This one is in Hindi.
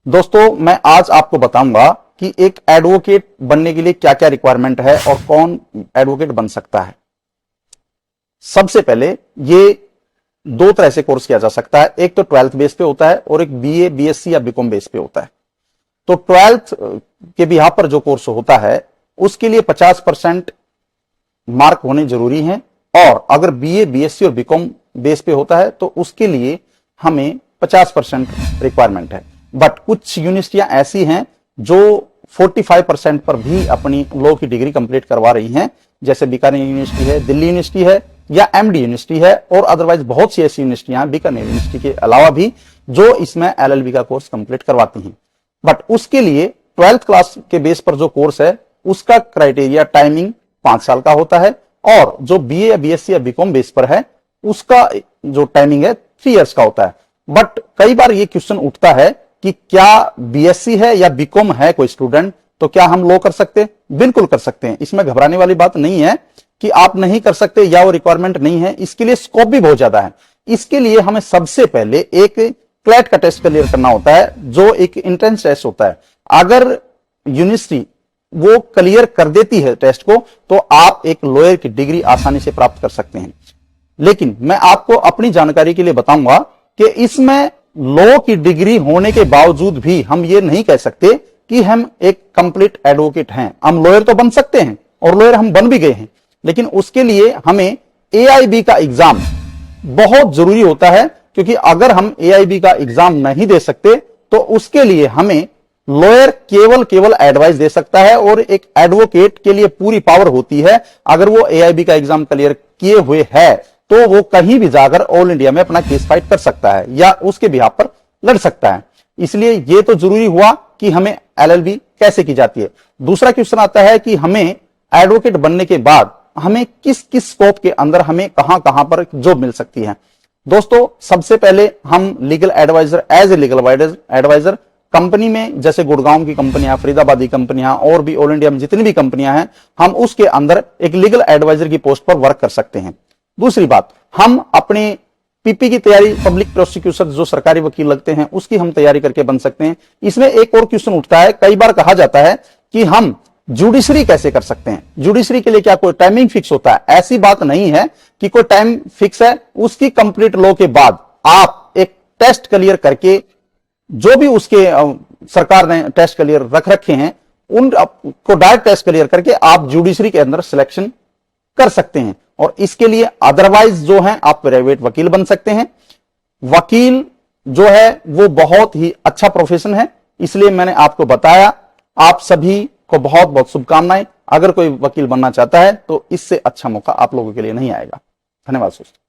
दोस्तों मैं आज आपको बताऊंगा कि एक एडवोकेट बनने के लिए क्या क्या रिक्वायरमेंट है और कौन एडवोकेट बन सकता है। सबसे पहले ये दो तरह से कोर्स किया जा सकता है, एक तो 12th बेस पे होता है और एक बीए, बीएससी या बीकॉम बेस पे होता है। तो 12th के बिहार पर जो कोर्स होता है उसके लिए 50% मार्क होने जरूरी हैं, और अगर बीए, बीएससी और बीकॉम बेस पे होता है तो उसके लिए हमें 50% रिक्वायरमेंट है। बट कुछ यूनिवर्सिटियां ऐसी हैं जो 45% पर भी अपनी लॉ की डिग्री कंप्लीट करवा रही हैं, जैसे बीकानेर यूनिवर्सिटी है, दिल्ली यूनिवर्सिटी है या एमडी यूनिवर्सिटी है, और अदरवाइज बहुत सी ऐसी यूनिवर्सिटियां बीकानेर यूनिवर्सिटी के अलावा भी जो इसमें एलएलबी का कोर्स कंप्लीट करवाती हैं। बट उसके लिए 12th क्लास के बेस पर जो कोर्स है उसका क्राइटेरिया टाइमिंग 5 साल का होता है, और जो बीए या बीएससी या बीकॉम बेस पर है उसका जो टाइमिंग है 3 इयर्स का होता है। बट कई बार ये क्वेश्चन उठता है कि क्या बीएससी है या बीकॉम है कोई स्टूडेंट तो क्या हम लॉ कर सकते हैं? बिल्कुल कर सकते हैं, इसमें घबराने वाली बात नहीं है कि आप नहीं कर सकते या वो रिक्वायरमेंट नहीं है। इसके लिए स्कोप भी बहुत ज्यादा है। इसके लिए हमें सबसे पहले एक क्लैट का टेस्ट क्लियर करना होता है, जो एक एंट्रेंस टेस्ट होता है। अगर यूनिवर्सिटी वो क्लियर कर देती है टेस्ट को तो आप एक लॉयर की डिग्री आसानी से प्राप्त कर सकते हैं। लेकिन मैं आपको अपनी जानकारी के लिए बताऊंगा कि इसमें लॉ की डिग्री होने के बावजूद भी हम ये नहीं कह सकते कि हम एक कंप्लीट एडवोकेट हैं। हम लॉयर तो बन सकते हैं और लॉयर हम बन भी गए हैं, लेकिन उसके लिए हमें एआईबी का एग्जाम बहुत जरूरी होता है, क्योंकि अगर हम एआईबी का एग्जाम नहीं दे सकते तो उसके लिए हमें लॉयर केवल एडवाइस दे सकता है, और एक एडवोकेट के लिए पूरी पावर होती है। अगर वो एआईबी का एग्जाम क्लियर किए हुए है तो वो कहीं भी जाकर ऑल इंडिया में अपना केस फाइट कर सकता है या उसके बिहाफ पर लड़ सकता है। इसलिए ये तो जरूरी हुआ कि हमें एलएलबी कैसे की जाती है। दूसरा क्वेश्चन आता है कि हमें एडवोकेट बनने के बाद हमें किस किस स्कोप के अंदर हमें कहां पर जॉब मिल सकती है। दोस्तों सबसे पहले हम legal adviser, as a legal adviser company में, जैसे गुड़गांव की कंपनियां, फरीदाबादी कंपनियां और भी ऑल इंडिया में जितनी भी कंपनियां हैं, हम उसके अंदर एक लीगल एडवाइजर की पोस्ट पर वर्क कर सकते हैं। दूसरी बात, हम अपने पीपी की तैयारी, पब्लिक प्रोसिक्यूशन जो सरकारी वकील लगते हैं उसकी हम तैयारी करके बन सकते हैं। इसमें एक और क्वेश्चन उठता है, कई बार कहा जाता है कि हम जुडिशरी कैसे कर सकते हैं। जुडिशरी के लिए क्या कोई टाइमिंग फिक्स होता है? ऐसी बात नहीं है कि कोई टाइम फिक्स है। उसकी कंप्लीट लॉ के बाद आप एक टेस्ट क्लियर करके, जो भी उसके सरकार ने टेस्ट क्लियर रख रखे हैं उनको डायरेक्ट टेस्ट क्लियर करके आप जुडिशरी के अंदर सिलेक्शन कर सकते हैं। और इसके लिए अदरवाइज जो है आप प्राइवेट वकील बन सकते हैं। वकील जो है वो बहुत ही अच्छा प्रोफेशन है, इसलिए मैंने आपको बताया। आप सभी को बहुत बहुत शुभकामनाएं। अगर कोई वकील बनना चाहता है तो इससे अच्छा मौका आप लोगों के लिए नहीं आएगा। धन्यवाद दोस्तों।